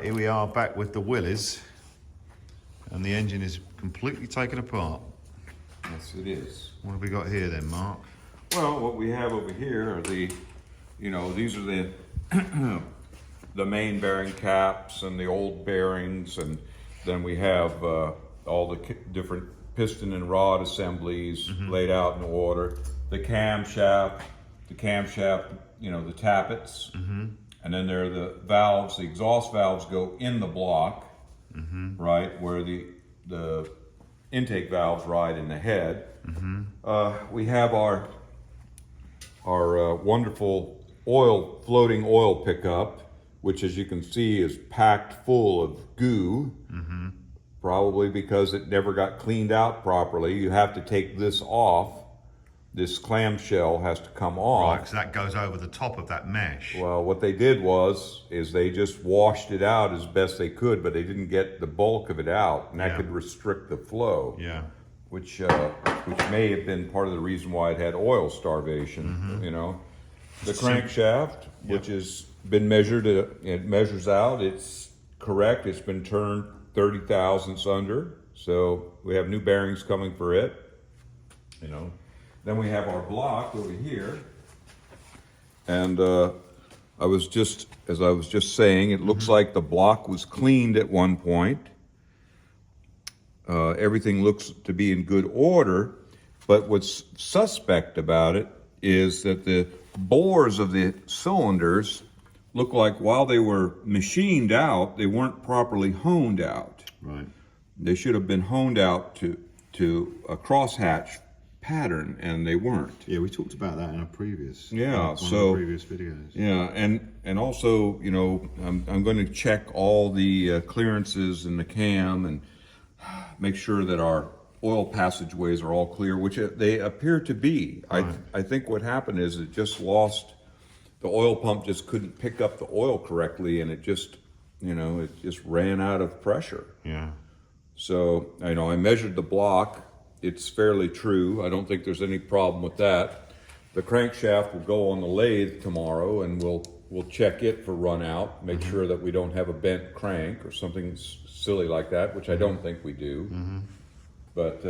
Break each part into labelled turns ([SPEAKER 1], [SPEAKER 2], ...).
[SPEAKER 1] Here we are back with the Willys, and the engine is completely taken apart.
[SPEAKER 2] Yes, it is.
[SPEAKER 1] What have we got here then, Mark?
[SPEAKER 2] Well, what we have over here are these are the the main bearing caps and the old bearings, and then we have all the different piston and rod assemblies laid out in order. The camshaft, the tappets, and then there are the valves. The exhaust valves go in the block, right, where the intake valves ride in the head. We have our wonderful floating oil pickup, which, as you can see, is packed full of goo, probably because it never got cleaned out properly. You have to take this off. This clamshell has to come off.
[SPEAKER 1] Right, because that goes over the top of that mesh.
[SPEAKER 2] Well, what they did is they just washed it out as best they could, but they didn't get the bulk of it out, and that could restrict the flow.
[SPEAKER 1] Yeah.
[SPEAKER 2] Which may have been part of the reason why it had oil starvation. The crankshaft, which has been measured, it measures out. It's correct. It's been turned 30 thousandths under, so we have new bearings coming for it. Then we have our block over here, and as I was just saying, it looks like the block was cleaned at one point. Everything looks to be in good order, but what's suspect about it is that the bores of the cylinders look like while they were machined out, they weren't properly honed out.
[SPEAKER 1] Right.
[SPEAKER 2] They should have been honed out to a crosshatch pattern, and they weren't.
[SPEAKER 1] Yeah, we talked about that in a previous previous videos.
[SPEAKER 2] Yeah, and also, I'm going to check all the clearances in the cam and make sure that our oil passageways are all clear, which they appear to be. Right. I think what happened is it just lost, the oil pump just couldn't pick up the oil correctly, and it just ran out of pressure.
[SPEAKER 1] Yeah. So,
[SPEAKER 2] I measured the block. It's fairly true. I don't think there's any problem with that. The crankshaft will go on the lathe tomorrow, and we'll check it for run out, make sure that we don't have a bent crank or something silly like that, which I don't think we do. But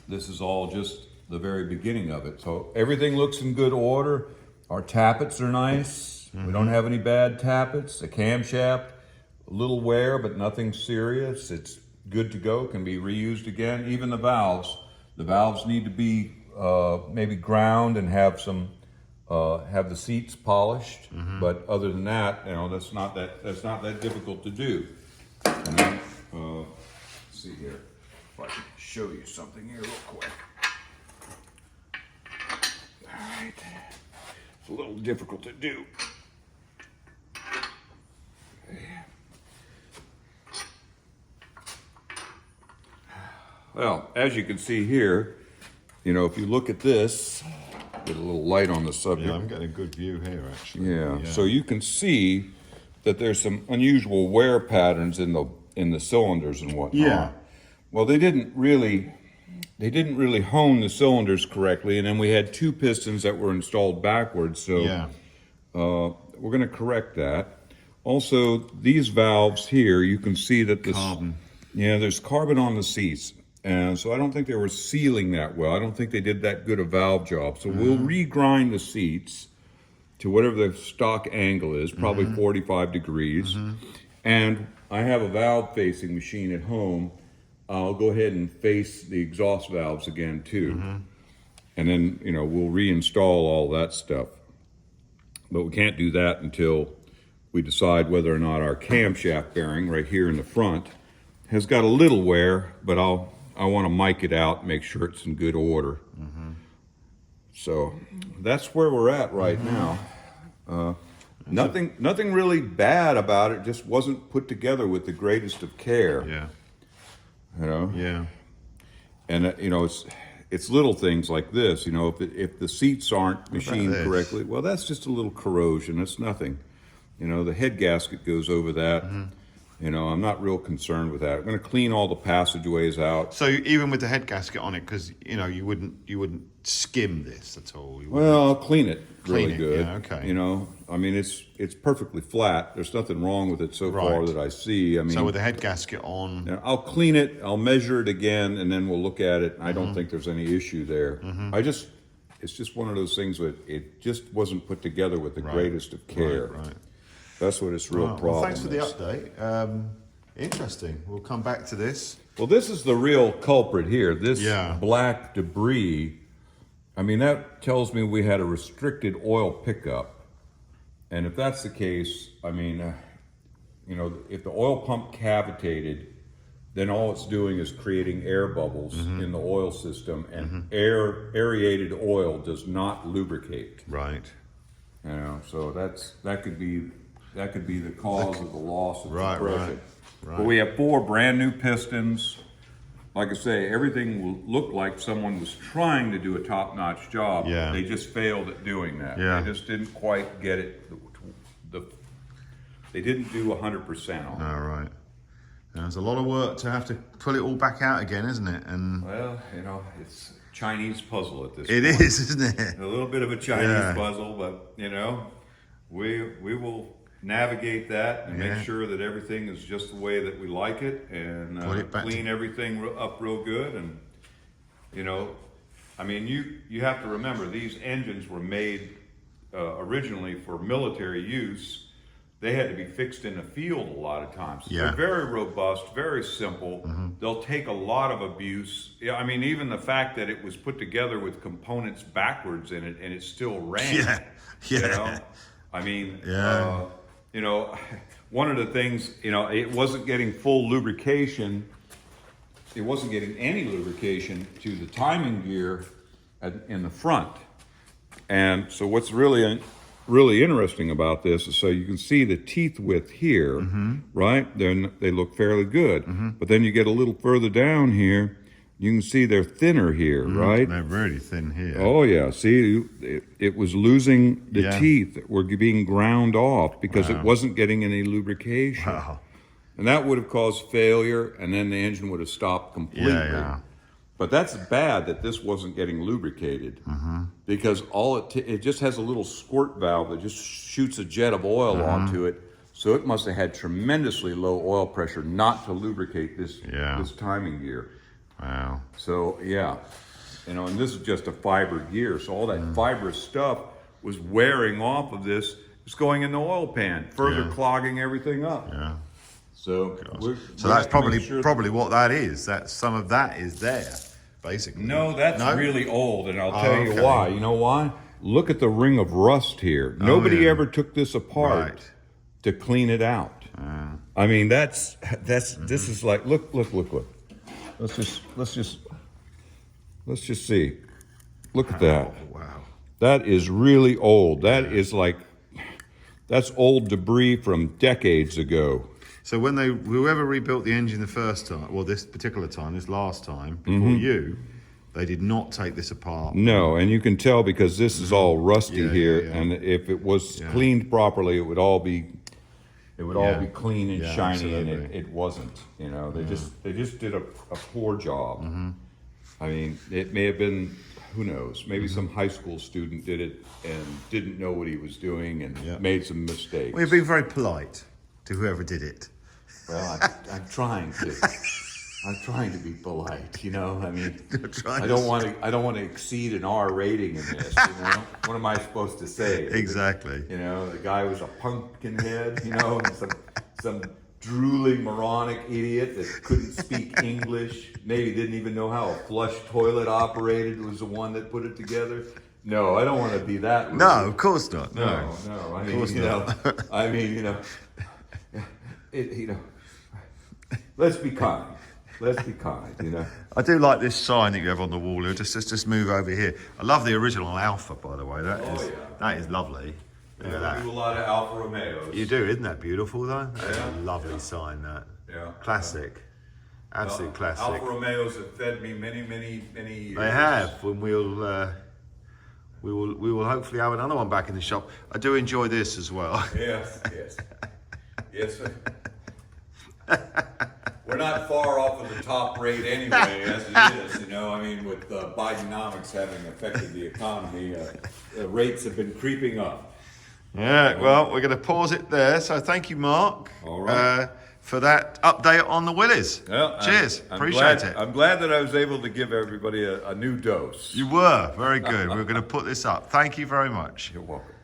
[SPEAKER 2] this is all just the very beginning of it. So everything looks in good order. Our tappets are nice. We don't have any bad tappets. The camshaft, a little wear, but nothing serious. It's good to go, can be reused again. Even the valves need to be maybe ground and have the seats polished. But other than that, that's not that difficult to do. Let's see here if I can show you something here real quick. All right, it's a little difficult to do. Well, as you can see here, if you look at this, get a little light on the subject.
[SPEAKER 1] Yeah, I'm getting a good view here, actually.
[SPEAKER 2] Yeah. So you can see that there's some unusual wear patterns in the cylinders and whatnot.
[SPEAKER 1] Yeah.
[SPEAKER 2] Well, they didn't really hone the cylinders correctly, and then we had two pistons that were installed backwards. So we're going to correct that. Also, these valves here, you can see that
[SPEAKER 1] carbon.
[SPEAKER 2] Yeah, there's carbon on the seats. And so I don't think they were sealing that well. I don't think they did that good a valve job. So we'll regrind the seats to whatever the stock angle is, probably 45 degrees. And I have a valve facing machine at home. I'll go ahead and face the exhaust valves again too. And then, we'll reinstall all that stuff. But we can't do that until we decide whether or not our camshaft bearing right here in the front has got a little wear, but I want to mic it out, make sure it's in good order. So that's where we're at right now. Nothing really bad about it. Just wasn't put together with the greatest of care.
[SPEAKER 1] Yeah.
[SPEAKER 2] Yeah. And it's little things like this. If the seats aren't machined correctly, well, that's just a little corrosion. That's nothing. The head gasket goes over that. I'm not real concerned with that. I'm going to clean all the passageways out.
[SPEAKER 1] So even with the head gasket on it, because you wouldn't skim this at all? You
[SPEAKER 2] Well, I'll clean it really
[SPEAKER 1] Clean it,
[SPEAKER 2] good.
[SPEAKER 1] yeah, okay.
[SPEAKER 2] You know, I mean, it's perfectly flat. There's nothing wrong with it so far
[SPEAKER 1] Right.
[SPEAKER 2] that I see. I mean,
[SPEAKER 1] So with the head gasket on,
[SPEAKER 2] yeah, I'll clean it, I'll measure it again, and then we'll look at it. I
[SPEAKER 1] Mm-hmm.
[SPEAKER 2] don't think there's any issue there. It's just one of those things that it just wasn't put together with the greatest of care.
[SPEAKER 1] right.
[SPEAKER 2] That's what its real
[SPEAKER 1] Well,
[SPEAKER 2] problem
[SPEAKER 1] thanks for the
[SPEAKER 2] is.
[SPEAKER 1] update. Interesting. We'll come back to this.
[SPEAKER 2] Well, this is the real culprit here. This
[SPEAKER 1] Yeah.
[SPEAKER 2] black debris, I mean, that tells me we had a restricted oil pickup. And if that's the case, I mean, you know, if the oil pump cavitated, then all it's doing is creating air bubbles in the oil system, and aerated oil does not lubricate.
[SPEAKER 1] Right.
[SPEAKER 2] You know, so that could be the cause of the loss of compression.
[SPEAKER 1] Right.
[SPEAKER 2] But we have 4 brand new pistons. Like I say, everything will look like someone was trying to do a top-notch job.
[SPEAKER 1] Yeah.
[SPEAKER 2] They just failed at doing that.
[SPEAKER 1] Yeah.
[SPEAKER 2] They just didn't quite get it. They didn't do 100% on it.
[SPEAKER 1] All right. And there's a lot of work to have to pull it all back out again, isn't it? And
[SPEAKER 2] Well, you know, it's a Chinese puzzle at this
[SPEAKER 1] it
[SPEAKER 2] point.
[SPEAKER 1] is, isn't it?
[SPEAKER 2] A little bit of a Chinese
[SPEAKER 1] Yeah.
[SPEAKER 2] puzzle, but you know, we will navigate that and
[SPEAKER 1] Yeah.
[SPEAKER 2] make sure that everything is just the way that we like it, and
[SPEAKER 1] Put it back
[SPEAKER 2] clean everything up real good. And you know, I mean, you have to remember these engines were made originally for military use. They had to be fixed in the field a lot of times.
[SPEAKER 1] Yeah.
[SPEAKER 2] They're very robust, very simple. They'll take a lot of abuse. Yeah, I mean, even the fact that it was put together with components backwards in it and it still ran.
[SPEAKER 1] Yeah.
[SPEAKER 2] You
[SPEAKER 1] Yeah.
[SPEAKER 2] know? I mean,
[SPEAKER 1] Yeah.
[SPEAKER 2] you know, one of the things, you know, it wasn't getting full lubrication. It wasn't getting any lubrication to the timing gear in the front. And so what's really interesting about this is, so you can see the teeth width here, right? Then they look fairly good. But then you get a little further down here, you can see they're thinner here, right?
[SPEAKER 1] They're really thin here.
[SPEAKER 2] Oh yeah, see, it was losing the
[SPEAKER 1] Yeah.
[SPEAKER 2] teeth that were being ground off because it
[SPEAKER 1] Wow.
[SPEAKER 2] wasn't getting any lubrication.
[SPEAKER 1] Wow.
[SPEAKER 2] And that would have caused failure, and then the engine would have stopped completely.
[SPEAKER 1] Yeah.
[SPEAKER 2] But that's bad that this wasn't getting lubricated, because all it just has a little squirt valve that just shoots a jet of oil onto it. So it must have had tremendously low oil pressure not to lubricate this timing gear.
[SPEAKER 1] Wow.
[SPEAKER 2] So yeah, you know, and this is just a fiber gear, so all that fibrous stuff was wearing off of this. It's going in the oil pan, further clogging everything up.
[SPEAKER 1] Yeah.
[SPEAKER 2] So
[SPEAKER 1] So that's probably what that is. That some of that is there, basically.
[SPEAKER 2] No, that's really old, and I'll tell
[SPEAKER 1] okay.
[SPEAKER 2] you why. You know why? Look at the ring of rust here. Nobody
[SPEAKER 1] yeah.
[SPEAKER 2] ever took this apart
[SPEAKER 1] Right.
[SPEAKER 2] to clean it out. I mean, this is like look. Let's just see. Look at that.
[SPEAKER 1] Wow.
[SPEAKER 2] That is really old. That's old debris from decades ago.
[SPEAKER 1] So when whoever rebuilt the engine the first time, well, this particular time, this last time, before you, they did not take this apart.
[SPEAKER 2] No, and you can tell because this is all rusty
[SPEAKER 1] Yeah,
[SPEAKER 2] here,
[SPEAKER 1] yeah.
[SPEAKER 2] and if it was cleaned properly, it would all be
[SPEAKER 1] Yeah.
[SPEAKER 2] clean and
[SPEAKER 1] Yeah,
[SPEAKER 2] shiny, and
[SPEAKER 1] absolutely.
[SPEAKER 2] it wasn't. You know, they just did a poor job. I mean, it may have been, who knows, maybe some high school student did it and didn't know what he was doing and made some mistakes.
[SPEAKER 1] Well, you've been very polite to whoever did it.
[SPEAKER 2] Well, I'm trying to. I'm trying to be polite, you know. I mean,
[SPEAKER 1] trying
[SPEAKER 2] I don't want to exceed an R rating in this. You know, what am I supposed to say?
[SPEAKER 1] Exactly.
[SPEAKER 2] You know, the guy was a pumpkin head. You know, and some drooling moronic idiot that couldn't speak English. Maybe didn't even know how a flush toilet operated. Was the one that put it together. No, I don't want to be that.
[SPEAKER 1] No, of course not. No.
[SPEAKER 2] I mean, you know, you know, let's be kind. Let's be kind, you know.
[SPEAKER 1] I do like this sign that you have on the wall here. Just move over here. I love the original Alpha, by the way. That is lovely. Look at
[SPEAKER 2] We
[SPEAKER 1] that.
[SPEAKER 2] do a lot of Alfa Romeos.
[SPEAKER 1] You do, isn't that beautiful though? That's a lovely sign. That.
[SPEAKER 2] Yeah.
[SPEAKER 1] Classic. Absolute classic.
[SPEAKER 2] Alfa Romeos have fed me many years.
[SPEAKER 1] They have, and we will hopefully have another one back in the shop. I do enjoy this as well.
[SPEAKER 2] Yes. we're not far off of the top rate anyway, as it is. You know, I mean, with Bidenomics having affected the economy, the rates have been creeping up.
[SPEAKER 1] Yeah, well, we're going to pause it there. So thank you, Mark,
[SPEAKER 2] All right.
[SPEAKER 1] for that update on the Willies.
[SPEAKER 2] Well,
[SPEAKER 1] Cheers.
[SPEAKER 2] I'm
[SPEAKER 1] Appreciate
[SPEAKER 2] glad,
[SPEAKER 1] it.
[SPEAKER 2] I'm glad that I was able to give everybody a new dose.
[SPEAKER 1] You were. Very good. We're going to put this up. Thank you very much.
[SPEAKER 2] You're welcome.